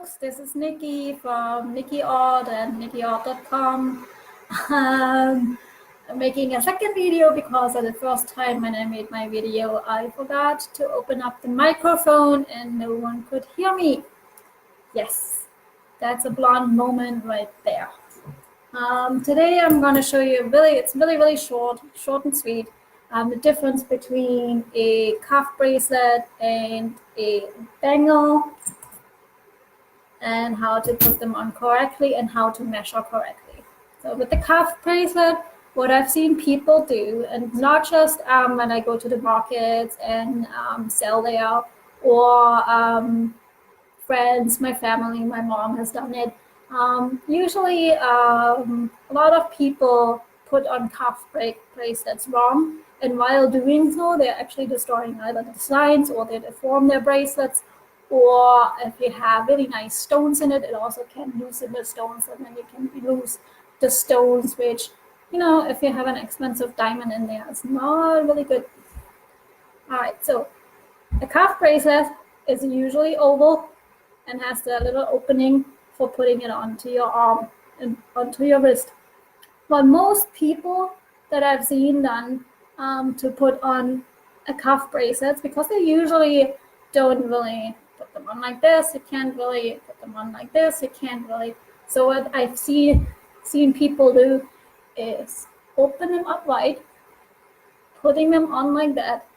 folks, this is Nici from NiciArt and NiciArt.com. I'm making a second video because the first time when I made my video, I forgot to open up the microphone and no one could hear me. Yes, that's a blonde moment right there. Today I'm going to show you it's really short and sweet. The difference between a cuff bracelet and a bangle, and how to put them on correctly and how to measure correctly. So with the cuff bracelet, what I've seen people do, and not just when I go to the markets and sell there, or friends, my family, my mom has done it. Usually a lot of people put on cuff bracelets wrong, and while doing so, they're actually destroying either the designs or they deform their bracelets. Or if you have really nice stones in it, it also can loosen the stones, and then you can lose the stones, which, you know, if you have an expensive diamond in there, it's not really good. All right, so a cuff bracelet is usually oval and has the little opening for putting it onto your arm and onto your wrist. But most people that I've seen done to put on a cuff bracelets, because they usually don't really put them on like this, you can't really put them on like this, you can't really. So what I've seen people do is open them up wide, putting them on like that,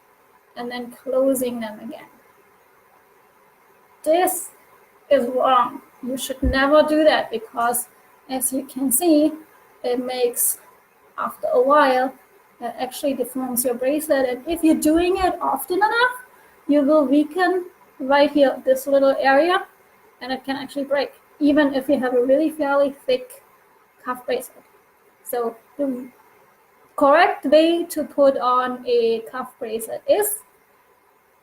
and then closing them again. This is wrong. You should never do that, because as you can see, it makes, after a while, it actually deforms your bracelet. And if you're doing it often enough, you will weaken right here, this little area, and it can actually break, even if you have a really fairly thick cuff bracelet. So the correct way to put on a cuff bracelet is,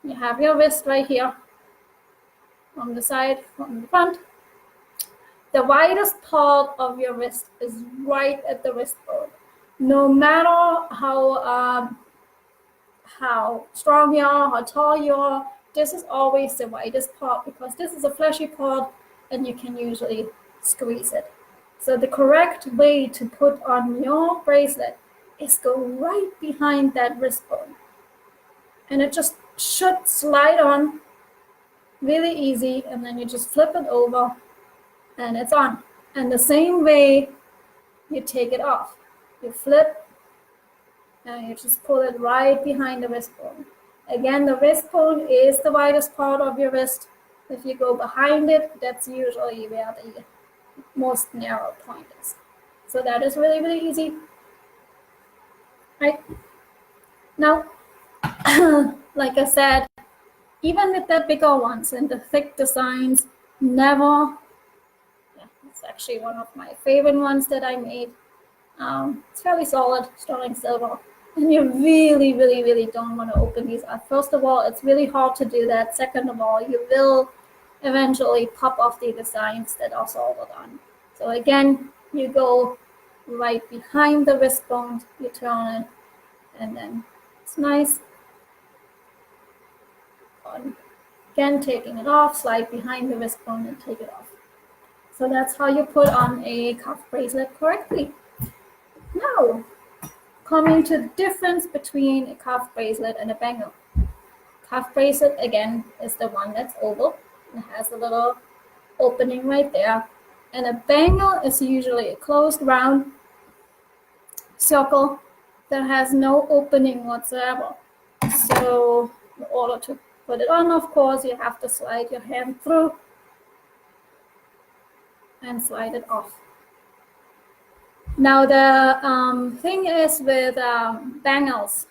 you have your wrist right here, from the side, from the front. The widest part of your wrist is right at the wrist bone. No matter how strong you are, how tall you are, this is always the widest part, because this is a fleshy part and you can usually squeeze it. So the correct way to put on your bracelet is go right behind that wrist bone. And it just should slide on really easy, and then you just flip it over and it's on. And the same way you take it off. You flip and you just pull it right behind the wrist bone. Again, the wrist bone is the widest part of your wrist. If you go behind it, that's usually where the most narrow point is. So that is really easy. Right? Now, like I said, even with the bigger ones and the thick designs, never, it's actually one of my favorite ones that I made. It's fairly solid, sterling silver, and you really don't want to open these up. First of all, it's really hard to do that. Second of all, you will eventually pop off the designs that are soldered on. So again, you go right behind the wrist bone, you turn it, and then it's nice. Again, taking it off, slide behind the wrist bone and take it off. So that's how you put on a cuff bracelet correctly. Now, coming to the difference between a cuff bracelet and a bangle. Cuff bracelet, again, is the one that's oval and has a little opening right there. And a bangle is usually a closed round circle that has no opening whatsoever. So in order to put it on, of course, you have to slide your hand through and slide it off. Now the thing is with bangles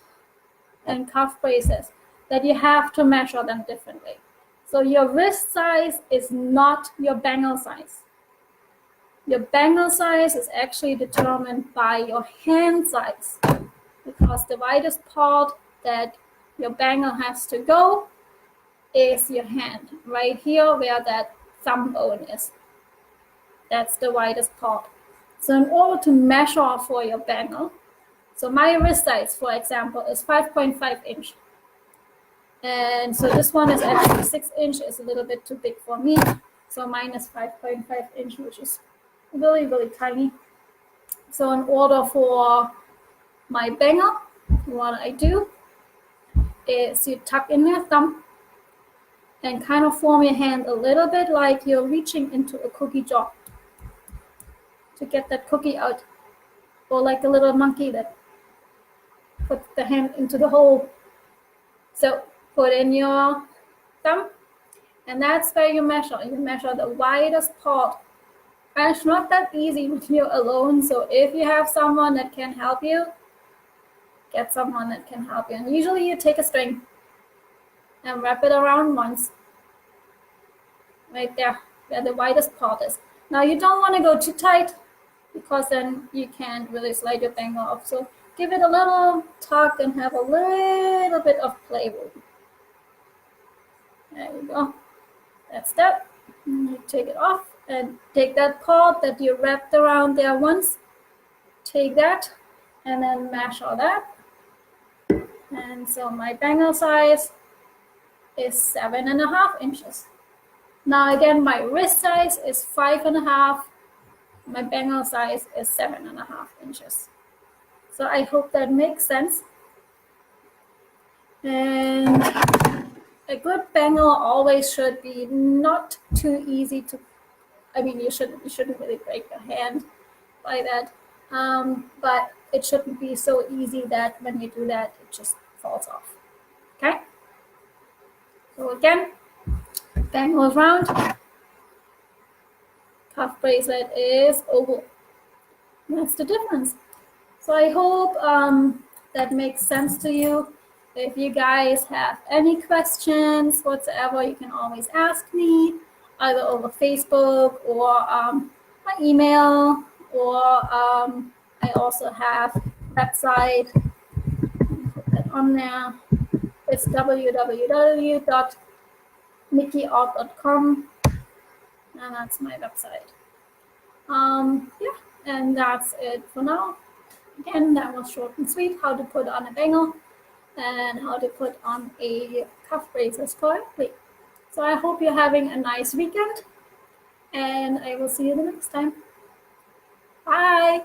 and cuff bracelets that you have to measure them differently. So your wrist size is not your bangle size. Your bangle size is actually determined by your hand size, because the widest part that your bangle has to go is your hand, right here where that thumb bone is. That's the widest part. So in order to measure for your bangle, so my wrist size, for example, is 5.5 inch. And so this one is actually 6 inch, is a little bit too big for me. So mine is 5.5 inch, which is really, really tiny. So in order for my bangle, what I do is you tuck in your thumb and kind of form your hand a little bit like you're reaching into a cookie jar to get that cookie out, or like a little monkey that puts the hand into the hole. So put in your thumb, and that's where you measure. You measure the widest part. And it's not that easy when you're alone, so if you have someone that can help you, get someone that can help you. And usually you take a string and wrap it around once, right there, where the widest part is. Now you don't want to go too tight, because then you can't really slide your bangle off. So give it a little tug and have a little bit of play room. There you go. That's that. And you take it off and take that part that you wrapped around there once. Take that and then measure that. And so my bangle size is 7.5 inches. Now again, my wrist size is 5.5. My bangle size is 7.5 inches. So I hope that makes sense. And a good bangle always should be not too easy to, I mean, you shouldn't really break your hand by that. But it shouldn't be so easy that when you do that, it just falls off. Okay? So again, bangle is round, cuff bracelet is oval. That's the difference. So I hope that makes sense to you. If you guys have any questions whatsoever, you can always ask me, either over Facebook or my email, or I also have a website. Put that on there. It's www.nicciart.com, and that's my website. Yeah, and that's it for now. Again, that was short and sweet, how to put on a bangle and how to put on a cuff bracelet correctly. So I hope you're having a nice weekend, and I will see you the next time. Bye.